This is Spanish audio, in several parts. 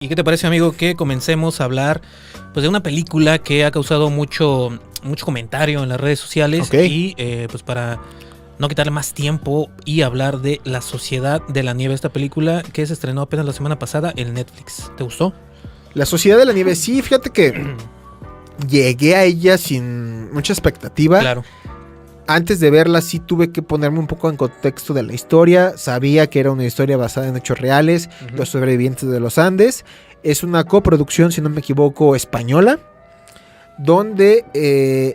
¿Y qué te parece, amigo, que comencemos a hablar pues de una película que ha causado mucho comentario en las redes sociales? Ok. Y pues para no quitarle más tiempo y hablar de La Sociedad de la Nieve, esta película que se estrenó apenas la semana pasada en Netflix. ¿Te gustó? La Sociedad de la Nieve, sí, fíjate que llegué a ella sin mucha expectativa. Claro. Antes de verla sí tuve que ponerme un poco en contexto de la historia. Sabía que era una historia basada en hechos reales, los sobrevivientes de los Andes. Es una coproducción, si no me equivoco, española, donde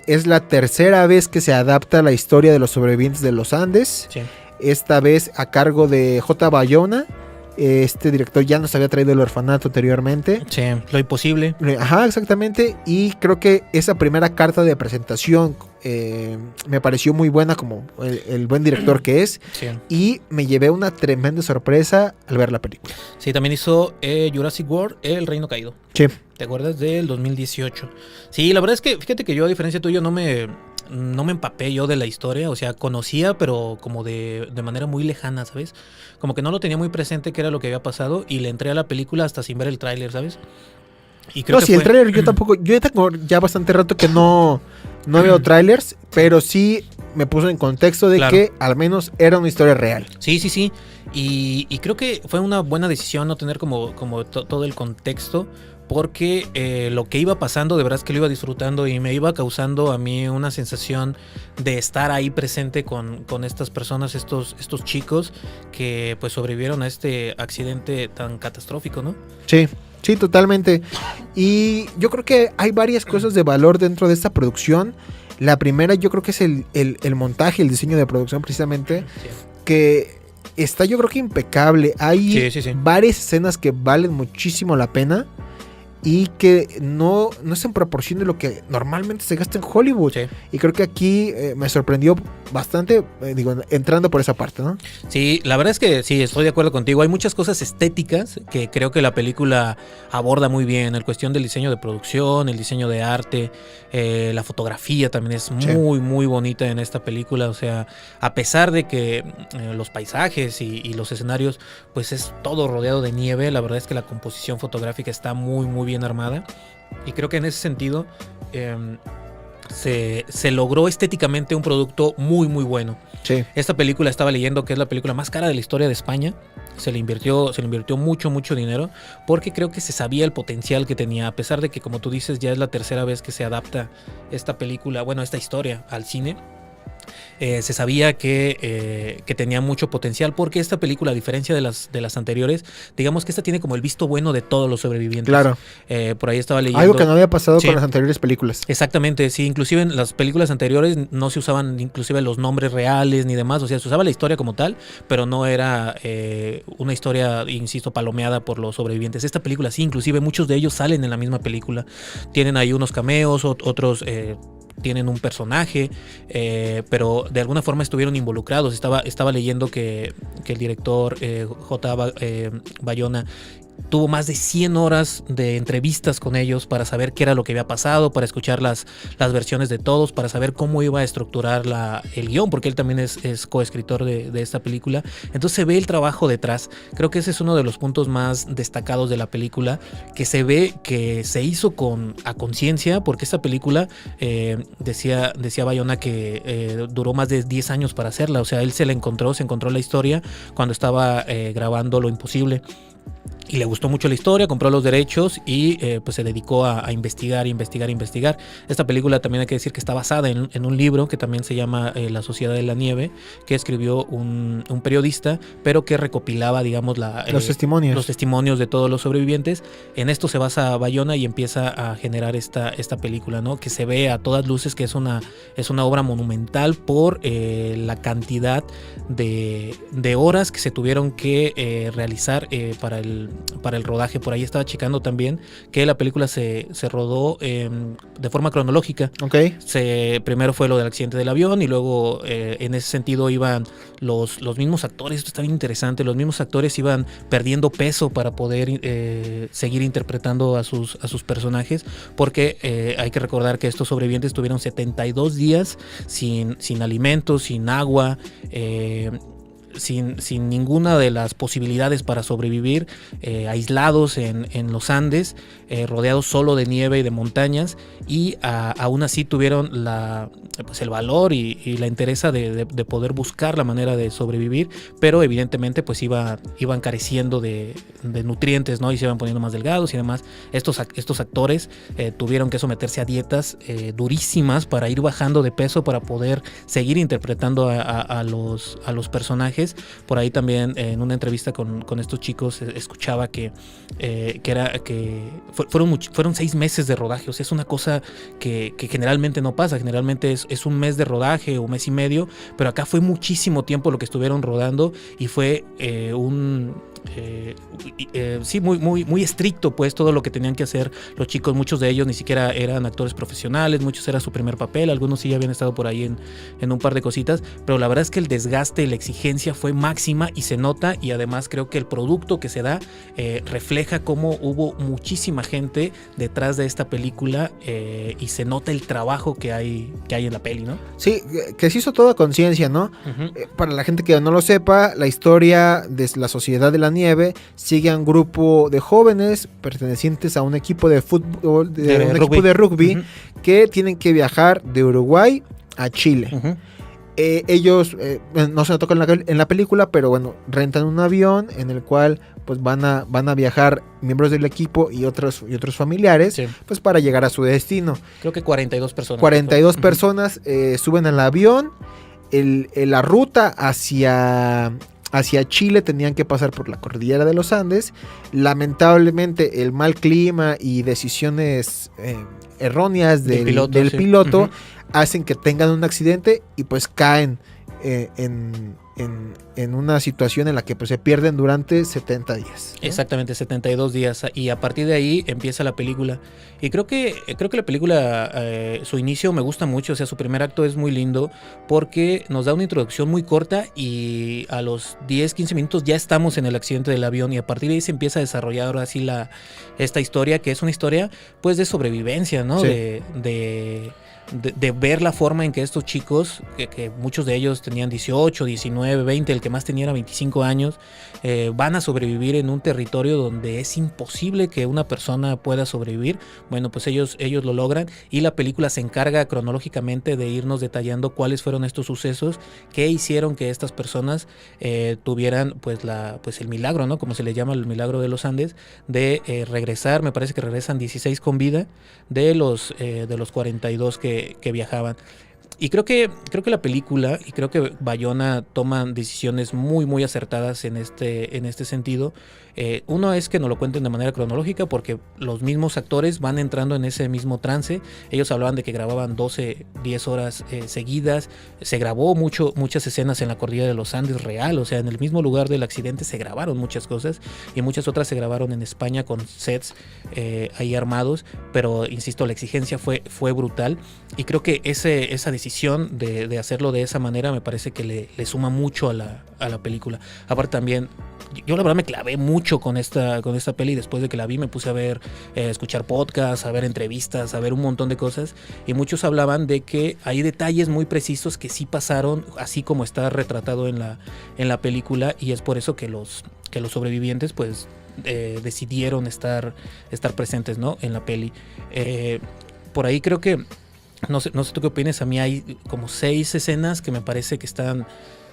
es la tercera vez que se adapta la historia de los sobrevivientes de los Andes. Sí. Esta vez a cargo de J. Bayona. Este director ya nos había traído El Orfanato anteriormente. Sí, Lo Imposible. Ajá, exactamente. Y creo que esa primera carta de presentación me pareció muy buena, como el buen director que es. Sí. Y me llevé una tremenda sorpresa al ver la película. Sí, también hizo Jurassic World, El Reino Caído. Sí. ¿Te acuerdas? Del 2018. Sí, la verdad es que fíjate que yo, a diferencia tuyo, no me empapé yo de la historia. O sea, conocía, pero como de manera muy lejana, ¿sabes? Como que no lo tenía muy presente qué era lo que había pasado. Y le entré a la película hasta sin ver el tráiler, ¿sabes? Y creo que el tráiler yo tampoco. Yo tengo ya bastante rato que no veo trailers, pero sí me puso en contexto de que al menos era una historia real. Sí. Y creo que fue una buena decisión no tener como todo el contexto, porque lo que iba pasando, de verdad es que lo iba disfrutando y me iba causando a mí una sensación de estar ahí presente con estas personas, estos chicos que pues sobrevivieron a este accidente tan catastrófico, ¿no? Sí, totalmente. Y yo creo que hay varias cosas de valor dentro de esta producción. La primera yo creo que es el montaje, el diseño de producción precisamente, Sí. que está yo creo que impecable. Hay Sí. varias escenas que valen muchísimo la pena y que no es en proporción de lo que normalmente se gasta en Hollywood. Sí. Y creo que aquí me sorprendió bastante, entrando por esa parte, ¿no? Sí, la verdad es que sí, estoy de acuerdo contigo. Hay muchas cosas estéticas que creo que la película aborda muy bien. El cuestión del diseño de producción, el diseño de arte, la fotografía también es muy bonita en esta película. O sea, a pesar de que los paisajes y los escenarios, pues es todo rodeado de nieve, la verdad es que la composición fotográfica está muy bien armada. Y creo que en ese sentido se logró estéticamente un producto muy bueno. Sí. Esta película, estaba leyendo que es la película más cara de la historia de España. Se le invirtió mucho dinero, porque creo que se sabía el potencial que tenía, a pesar de que, como tú dices, ya es la tercera vez que se adapta esta película, bueno, esta historia al cine. Se sabía que tenía mucho potencial, porque esta película, a diferencia de las anteriores, digamos que esta tiene como el visto bueno de todos los sobrevivientes. Claro. Por ahí estaba leyendo. Algo que no había pasado con las anteriores películas. Exactamente, sí. Inclusive en las películas anteriores no se usaban inclusive los nombres reales ni demás. O sea, se usaba la historia como tal, pero no era una historia, insisto, palomeada por los sobrevivientes. Esta película sí, inclusive muchos de ellos salen en la misma película. Tienen ahí unos cameos, otros tienen un personaje, pero de alguna forma estuvieron involucrados. Estaba leyendo que el director J. Bayona tuvo más de 100 horas de entrevistas con ellos para saber qué era lo que había pasado, para escuchar las versiones de todos, para saber cómo iba a estructurar el guión, porque él también es coescritor de esta película. Entonces se ve el trabajo detrás. Creo que ese es uno de los puntos más destacados de la película, que se ve que se hizo a conciencia, porque esta película, decía Bayona que duró más de 10 años para hacerla. O sea, él se encontró la historia cuando estaba grabando Lo Imposible. Y le gustó mucho la historia, compró los derechos y pues se dedicó a investigar. Esta película también hay que decir que está basada en un libro que también se llama La Sociedad de la Nieve, que escribió un periodista, pero que recopilaba, digamos, los testimonios de todos los sobrevivientes. En esto se basa Bayona y empieza a generar esta película, ¿no? Que se ve a todas luces que es una obra monumental por la cantidad de horas que se tuvieron que realizar para el rodaje. Por ahí estaba checando también que la película se rodó de forma cronológica. Okay. Primero fue lo del accidente del avión y luego en ese sentido iban los mismos actores. Esto está bien interesante. Los mismos actores iban perdiendo peso para poder seguir interpretando a sus personajes, porque hay que recordar que estos sobrevivientes tuvieron 72 días sin alimentos, sin agua. sin ninguna de las posibilidades para sobrevivir, aislados en los Andes, rodeados solo de nieve y de montañas, y aún así tuvieron pues el valor y la entereza de poder buscar la manera de sobrevivir, pero evidentemente pues iban careciendo de nutrientes, ¿no? Y se iban poniendo más delgados y demás. Estos actores tuvieron que someterse a dietas durísimas para ir bajando de peso, para poder seguir interpretando a los personajes. Por ahí también en una entrevista con estos chicos escuchaba que fueron 6 meses de rodaje. O sea, es una cosa que generalmente no pasa. Generalmente es un mes de rodaje o mes y medio, pero acá fue muchísimo tiempo lo que estuvieron rodando, y fue sí, muy estricto, pues, todo lo que tenían que hacer los chicos. Muchos de ellos ni siquiera eran actores profesionales, muchos era su primer papel, algunos sí habían estado por ahí en un par de cositas, pero la verdad es que el desgaste y la exigencia fue máxima y se nota, y además creo que el producto que se da refleja cómo hubo muchísima gente detrás de esta película, y se nota el trabajo que hay en la peli, ¿no? Sí, que se hizo todo a conciencia, ¿no? Uh-huh. Para la gente que no lo sepa, la historia de la Sociedad de la Nieve sigue a un grupo de jóvenes pertenecientes a un equipo de fútbol, equipo de rugby, uh-huh, que tienen que viajar de Uruguay a Chile. Uh-huh. Ellos no se lo tocan en la película, pero bueno, rentan un avión en el cual pues van a viajar miembros del equipo y otros familiares, sí, pues para llegar a su destino. Creo que 42 personas. 42 personas suben al avión. La ruta hacia Chile tenían que pasar por la cordillera de los Andes. Lamentablemente el mal clima y decisiones erróneas del piloto uh-huh, hacen que tengan un accidente y pues caen en una situación en la que pues se pierden durante 70 días, ¿no? Exactamente, 72 días, y a partir de ahí empieza la película. Y creo que la película, su inicio me gusta mucho. O sea, su primer acto es muy lindo porque nos da una introducción muy corta, y a los 10-15 minutos ya estamos en el accidente del avión, y a partir de ahí se empieza a desarrollar ahora sí esta historia, que es una historia pues de sobrevivencia, ¿no? Sí. De ver la forma en que estos chicos, que muchos de ellos tenían 18, 19, 20, el que más tenía era 25 años, van a sobrevivir en un territorio donde es imposible que una persona pueda sobrevivir. Bueno, pues ellos lo logran, y la película se encarga cronológicamente de irnos detallando cuáles fueron estos sucesos que hicieron que estas personas tuvieran pues el milagro, ¿no? Como se le llama, el milagro de los Andes, de regresar. Me parece que regresan 16 con vida de los 42 que viajaban. Y creo que la película, y creo que Bayona toman decisiones muy muy acertadas en este sentido. Uno es que nos lo cuenten de manera cronológica, porque los mismos actores van entrando en ese mismo trance. Ellos hablaban de que grababan 10 horas seguidas. Se grabó muchas escenas en la cordillera de los Andes real, o sea, en el mismo lugar del accidente se grabaron muchas cosas, y muchas otras se grabaron en España con sets ahí armados. Pero insisto, la exigencia fue brutal, y creo que esa decisión de hacerlo de esa manera me parece que le suma mucho a la película. Aparte también, yo la verdad me clavé mucho con esta peli. Después de que la vi me puse a ver, escuchar podcasts, a ver entrevistas, a ver un montón de cosas, y muchos hablaban de que hay detalles muy precisos que sí pasaron, así como está retratado en la película, y es por eso que los sobrevivientes pues decidieron estar presentes, ¿no? En la peli. Por ahí creo que no sé tú qué opinas. A mí hay como 6 escenas que me parece que están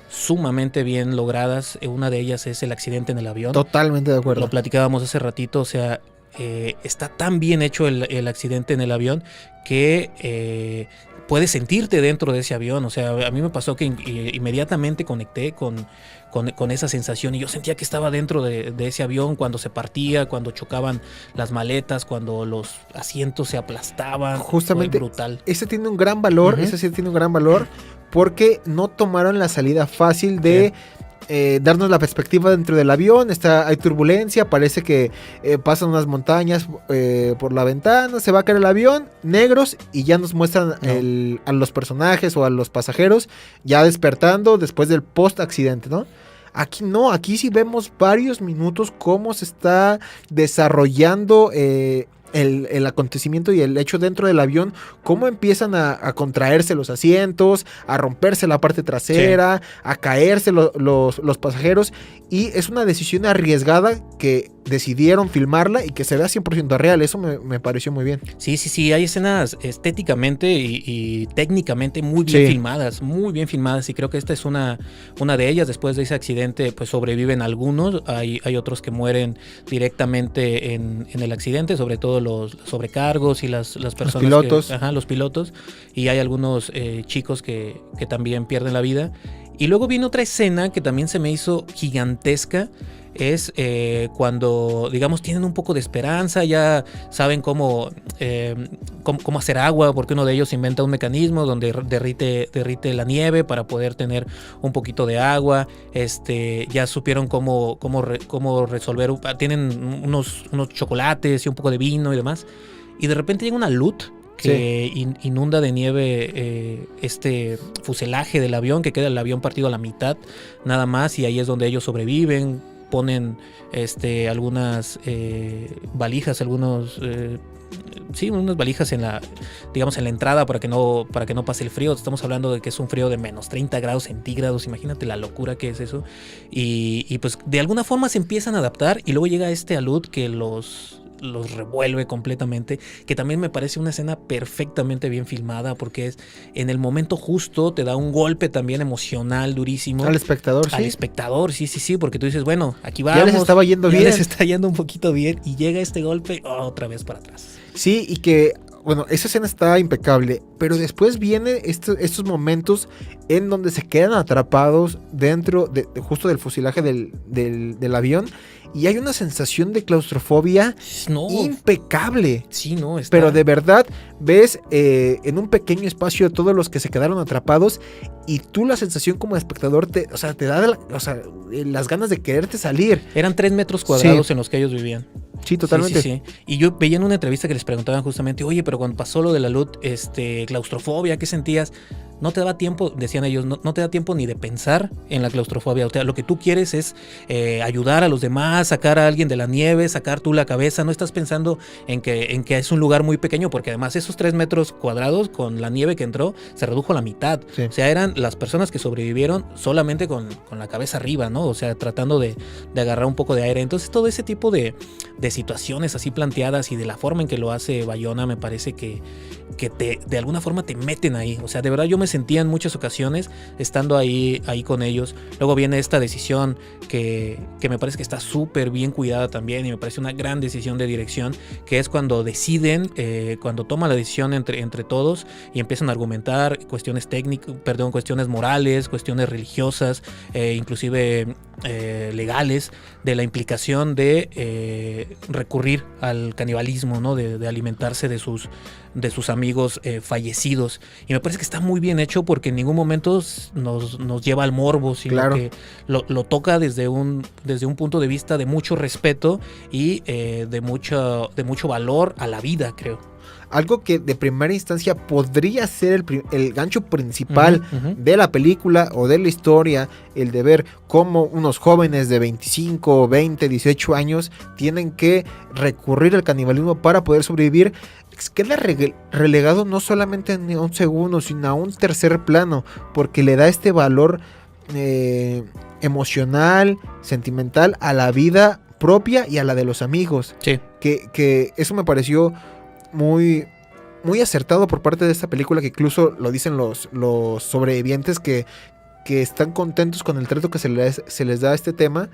sumamente bien logradas. Una de ellas es el accidente en el avión. Totalmente de acuerdo. Lo platicábamos hace ratito. O sea, está tan bien hecho el accidente en el avión que puedes sentirte dentro de ese avión. O sea, a mí me pasó que inmediatamente conecté con esa sensación, y yo sentía que estaba dentro de ese avión cuando se partía, cuando chocaban las maletas, cuando los asientos se aplastaban. Justamente, fue brutal. Ese tiene un gran valor, uh-huh, ese sí tiene un gran valor, porque no tomaron la salida fácil de darnos la perspectiva dentro del avión. Hay turbulencia, parece que pasan unas montañas por la ventana, se va a caer el avión, negros, y ya nos muestran a los personajes o a los pasajeros ya despertando después del post accidente, ¿no? Aquí no, aquí sí vemos varios minutos cómo se está desarrollando el acontecimiento y el hecho dentro del avión, cómo empiezan a contraerse los asientos, a romperse la parte trasera, sí, a caerse los pasajeros, y es una decisión arriesgada que decidieron filmarla y que se vea 100% real. Eso me pareció muy bien. Sí, hay escenas estéticamente y técnicamente muy bien filmadas, y creo que esta es una de ellas. Después de ese accidente pues sobreviven algunos, hay otros que mueren directamente en el accidente, sobre todo los sobrecargos y las personas, los pilotos. Los pilotos, y hay algunos chicos que también pierden la vida. Y luego viene otra escena que también se me hizo gigantesca. Es cuando, digamos, tienen un poco de esperanza, ya saben cómo hacer agua, porque uno de ellos inventa un mecanismo donde derrite la nieve para poder tener un poquito de agua. Ya supieron cómo resolver, tienen unos chocolates y un poco de vino y demás. Y de repente llega una luz que inunda de nieve este fuselaje del avión, que queda el avión partido a la mitad nada más, y ahí es donde ellos sobreviven. Ponen algunas valijas, unas valijas en la entrada para que no pase el frío. Estamos hablando de que es un frío de menos 30 grados centígrados. Imagínate la locura que es eso. Y pues de alguna forma se empiezan a adaptar, y luego llega alud que los revuelve completamente, que también me parece una escena perfectamente bien filmada, porque es en el momento justo, te da un golpe también emocional durísimo. Al espectador, sí, porque tú dices, bueno, aquí vamos. Ya les estaba yendo bien. Ya les está yendo un poquito bien, y llega este golpe otra vez para atrás. Sí, y que, bueno, esa escena está impecable, pero después viene estos momentos en donde se quedan atrapados dentro justo del fuselaje del avión, y hay una sensación de claustrofobia impecable. Sí, no, está... Pero de verdad ves en un pequeño espacio todos los que se quedaron atrapados, y tú la sensación como espectador te da las ganas de quererte salir. Eran 3 metros cuadrados en los que ellos vivían. Sí, totalmente. Sí. Y yo veía en una entrevista que les preguntaban justamente, oye, pero cuando pasó lo de la luz, claustrofobia, ¿qué sentías? No te daba tiempo, decían ellos, no te da tiempo ni de pensar en la claustrofobia. O sea, lo que tú quieres es ayudar a los demás, sacar a alguien de la nieve, sacar tú la cabeza. No estás pensando en que es un lugar muy pequeño, porque además esos 3 metros cuadrados con la nieve que entró se redujo a la mitad. Sí. O sea, eran las personas que sobrevivieron solamente con la cabeza arriba, ¿no? O sea, tratando de agarrar un poco de aire. Entonces, todo ese tipo de situaciones así planteadas, y de la forma en que lo hace Bayona, me parece que de alguna forma te meten ahí. O sea, de verdad yo me sentía en muchas ocasiones estando ahí con ellos. Luego viene esta decisión que me parece que está súper bien cuidada también, y me parece una gran decisión de dirección, que es cuando deciden, cuando toman la decisión entre todos y empiezan a argumentar cuestiones cuestiones morales, cuestiones religiosas, inclusive legales, de la implicación de recurrir al canibalismo, ¿no? De alimentarse de sus amigos fallecidos. Y me parece que está muy bien hecho, porque en ningún momento nos lleva al morbo, sino que lo toca desde un punto de vista de mucho respeto y de mucho valor a la vida, creo. Algo que de primera instancia podría ser el gancho principal de la película o de la historia, el de ver cómo unos jóvenes de 25, 20, 18 años tienen que recurrir al canibalismo para poder sobrevivir, queda relegado no solamente a un segundo, sino a un tercer plano, porque le da este valor emocional, sentimental a la vida propia y a la de los amigos. Sí. Que eso me pareció muy, muy acertado por parte de esta película, que incluso lo dicen los sobrevivientes que están contentos con el trato que se les da a este tema,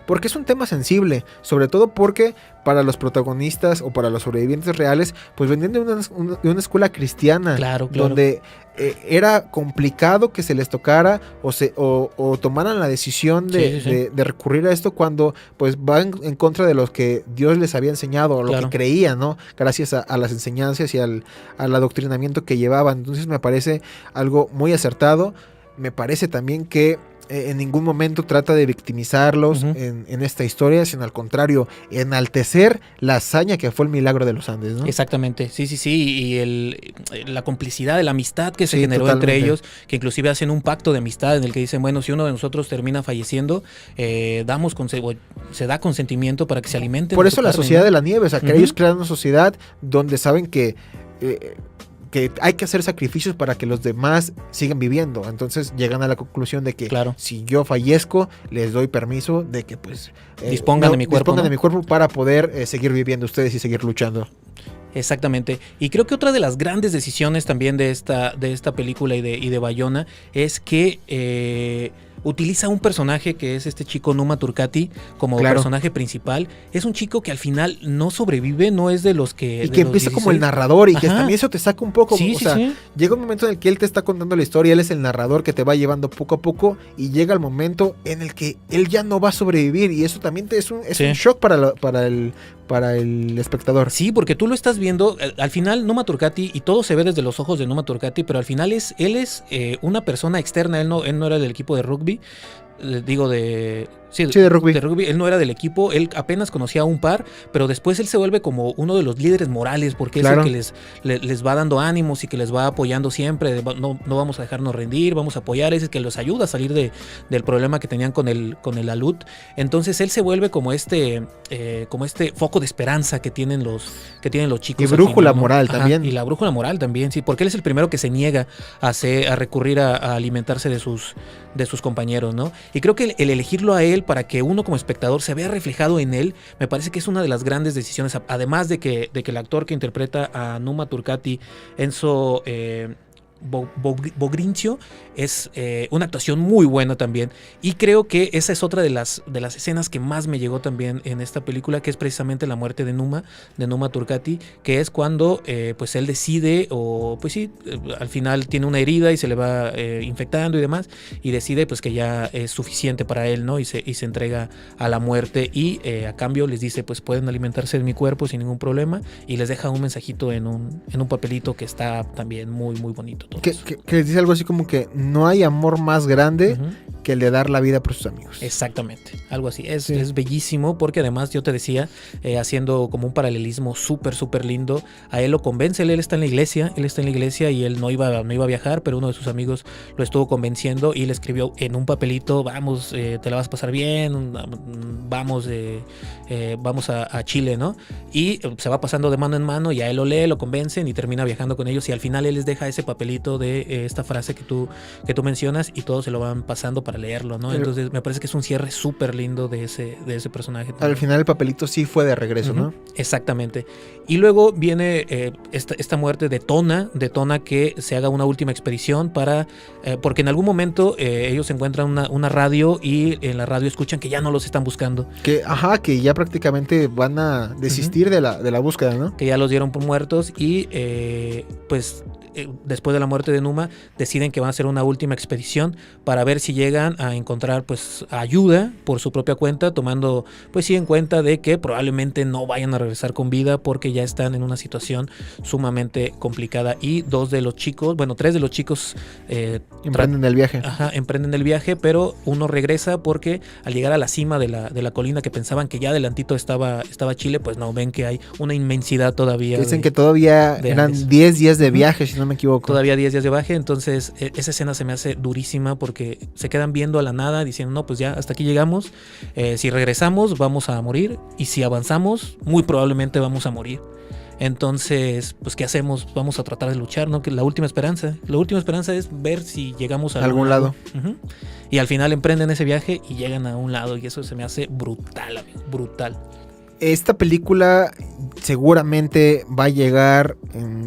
porque es un tema sensible, sobre todo porque para los protagonistas o para los sobrevivientes reales, pues venían de una escuela cristiana, claro. donde era complicado que se les tocara o tomaran la decisión de recurrir a esto, cuando pues van en contra de los que Dios les había enseñado, o lo que creían, ¿no? Gracias a las enseñanzas y al adoctrinamiento que llevaban. Entonces me parece algo muy acertado. Me parece también que en ningún momento trata de victimizarlos en esta historia, sino al contrario, enaltecer la hazaña que fue el milagro de los Andes, ¿no? Exactamente, sí, y la complicidad, la amistad que se Sí, generó totalmente. entre ellos, que inclusive hacen un pacto de amistad en el que dicen, bueno, si uno de nosotros termina falleciendo, se da consentimiento para que se alimenten. Por de eso su la carne, sociedad ¿no? de la nieve, o sea, que ellos crean una sociedad donde saben que hay que hacer sacrificios para que los demás sigan viviendo. Entonces llegan a la conclusión de que Claro. si yo fallezco, les doy permiso de que pues Dispongan de mi cuerpo, dispongan ¿no? de mi cuerpo para poder seguir viviendo ustedes y seguir luchando. Exactamente. Y creo que otra de las grandes decisiones también de esta película y de Bayona es que utiliza un personaje que es este chico Numa Turcati como personaje principal. Es un chico que al final no sobrevive, no es de los que... Y que empieza como el narrador y que también eso te saca un poco. Sí, o sea, llega un momento en el que él te está contando la historia, él es el narrador que te va llevando poco a poco y llega el momento en el que él ya no va a sobrevivir y eso también es un shock para el espectador. Sí, porque tú lo estás viendo, al final Numa Turcati, y todo se ve desde los ojos de Numa Turcati, pero al final él es una persona externa, él no era del equipo de rugby, digo de rugby. De rugby. Él no era del equipo, él apenas conocía a un par, pero después él se vuelve como uno de los líderes morales, porque es el que les va dando ánimos y que les va apoyando siempre. No vamos a dejarnos rendir, vamos a apoyar, es el que los ayuda a salir del problema que tenían con el alud. Entonces él se vuelve como este foco de esperanza que tienen los chicos. Y brújula moral también. Y la brújula moral también, sí, porque él es el primero que se niega a recurrir a alimentarse de sus compañeros, ¿no? Y creo que el elegirlo a él para que uno como espectador se vea reflejado en él, me parece que es una de las grandes decisiones, además de que el actor que interpreta a Numa Turcati, Enzo Bogrincio, es una actuación muy buena también, y creo que esa es otra de las escenas que más me llegó también en esta película, que es precisamente la muerte de Numa Turcati, que es cuando pues él decide, al final tiene una herida y se le va infectando y demás, y decide pues que ya es suficiente para él, ¿no? Y se entrega a la muerte, y a cambio les dice, pues pueden alimentarse de mi cuerpo sin ningún problema, y les deja un mensajito en un papelito que está también muy muy bonito. Que les dice algo así como que no hay amor más grande que el de dar la vida por sus amigos. Exactamente, algo así. Es bellísimo, porque además yo te decía, haciendo como un paralelismo súper lindo, a él lo convence, él está en la iglesia, y él no iba a viajar, pero uno de sus amigos lo estuvo convenciendo y le escribió en un papelito, vamos, te la vas a pasar bien, vamos a Chile, ¿no? Y se va pasando de mano en mano, y a él lo lee, lo convencen y termina viajando con ellos, y al final él les deja ese papelito de esta frase que tú mencionas, y todos se lo van pasando para leerlo, ¿no? Entonces me parece que es un cierre súper lindo de ese personaje también. Al final el papelito sí fue de regreso, ¿no? Exactamente. Y luego viene esta muerte de Tona que se haga una última expedición porque en algún momento ellos encuentran una radio, y en la radio escuchan que ya no los están buscando. Que ya prácticamente van a desistir de la búsqueda, ¿no? Que ya los dieron por muertos, y pues después de la muerte de Numa deciden que van a hacer una última expedición para ver si llegan a encontrar pues ayuda por su propia cuenta, tomando pues sí en cuenta de que probablemente no vayan a regresar con vida, porque ya están en una situación sumamente complicada, y tres de los chicos emprenden el viaje. Emprenden el viaje, pero uno regresa porque al llegar a la cima de la colina, que pensaban que ya adelantito estaba Chile, pues no, ven que hay una inmensidad todavía. Dicen que todavía eran 10 días de viaje, si no me equivoco. Todavía 10 días de viaje, entonces esa escena se me hace durísima, porque se quedan viendo a la nada diciendo, no, pues ya hasta aquí llegamos, si regresamos vamos a morir, y si avanzamos muy probablemente vamos a morir. Entonces, pues ¿qué hacemos? Vamos a tratar de luchar, ¿no? Que la última esperanza es ver si llegamos a algún lado. Y al final emprenden ese viaje y llegan a un lado, y eso se me hace brutal, amigo, brutal. Esta película seguramente va a llegar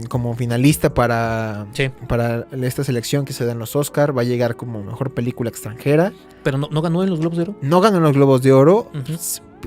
como finalista para esta selección que se da en los Oscar. Va a llegar como mejor película extranjera. Pero no ganó en los Globos de Oro. No ganó en los Globos de Oro.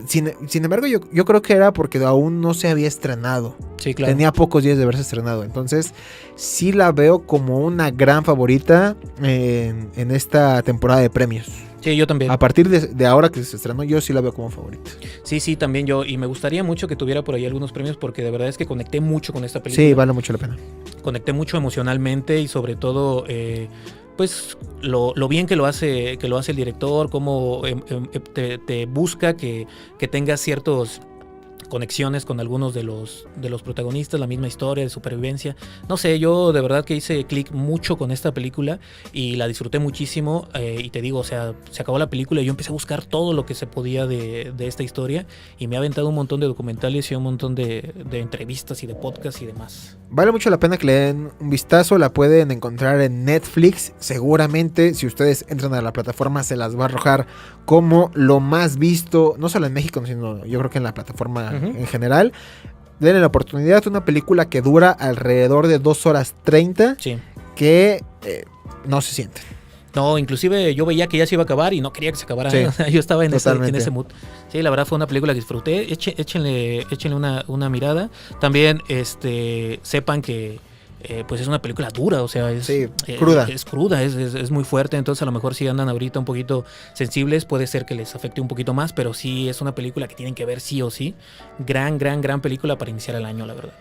Sin embargo, yo creo que era porque aún no se había estrenado. Sí, claro. Tenía pocos días de haberse estrenado. Entonces, sí la veo como una gran favorita en esta temporada de premios. Sí, yo también. A partir de ahora que se estrenó, yo sí la veo como favorita. Sí, también yo. Y me gustaría mucho que tuviera por ahí algunos premios, porque de verdad es que conecté mucho con esta película. Sí, vale mucho la pena. Conecté mucho emocionalmente, y sobre todo pues lo bien que lo hace el director, cómo te busca que tengas ciertos conexiones con algunos de los protagonistas, la misma historia de supervivencia. No sé, yo de verdad que hice clic mucho con esta película y la disfruté muchísimo. Y te digo, o sea, se acabó la película y yo empecé a buscar todo lo que se podía de esta historia y me ha aventado un montón de documentales y un montón de entrevistas y de podcasts y demás. Vale mucho la pena que le den un vistazo, la pueden encontrar en Netflix. Seguramente si ustedes entran a la plataforma se las va a arrojar como lo más visto, no solo en México, sino yo creo que en la plataforma en general. Denle la oportunidad, una película que dura alrededor de 2 horas 30, sí, que no se siente. No, inclusive yo veía que ya se iba a acabar y no quería que se acabara. Sí, yo estaba en ese mood. Sí, la verdad fue una película que disfruté. Échenle una mirada. También sepan que pues es una película dura, o sea, es cruda. Es cruda, es muy fuerte, entonces a lo mejor si andan ahorita un poquito sensibles, puede ser que les afecte un poquito más, pero sí es una película que tienen que ver sí o sí. Gran película para iniciar el año, la verdad.